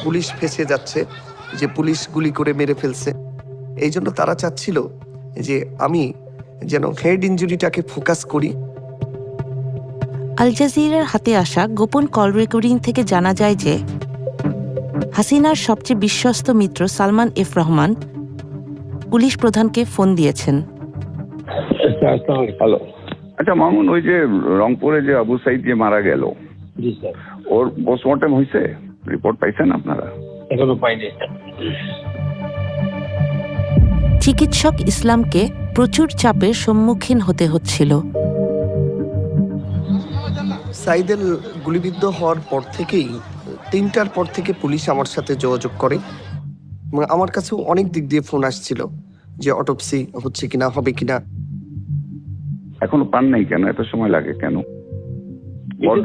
Police ফেঁসে যাচ্ছে, যে পুলিশ গুলি করে মেরে ফেলছে। এই জন্য তারা চাচ্ছিল যে আমি যেন হেড ইনজুরিটাকে ফোকাস করি। আল জাজিরার হাতে আসা গোপন কল রেকর্ডিং থেকে জানা যায় যে হাসিনার সবচেয়ে বিশ্বস্ত মিত্র সালমান এফ রহমান পুলিশ প্রধানকে ফোন দিয়েছেন। হ্যালো। আচ্ছা মামুন, ওই যে রংপুরে যে আবু সাইদ যে মারা গেল, জি স্যার। ওর পোস্টমর্টম হয়েছে? রিপোর্ট পাইছেন আপনারা? এখনো পাইনি। চিকিৎসক ইসলামকে প্রচুর চাপের সম্মুখীন হতে হচ্ছিল। সাইদের গুলিবিদ্ধ হওয়ার পর থেকেই 3টার পর থেকে পুলিশ আমার সাথে যোগাযোগ করে এবং আমার কাছেও অনেক দিক দিয়ে ফোন আসছিল যে অটোপসি হচ্ছে কিনা, হবে কিনা। এখনো পান নাই কেন? এত সময় লাগে কেন? বড়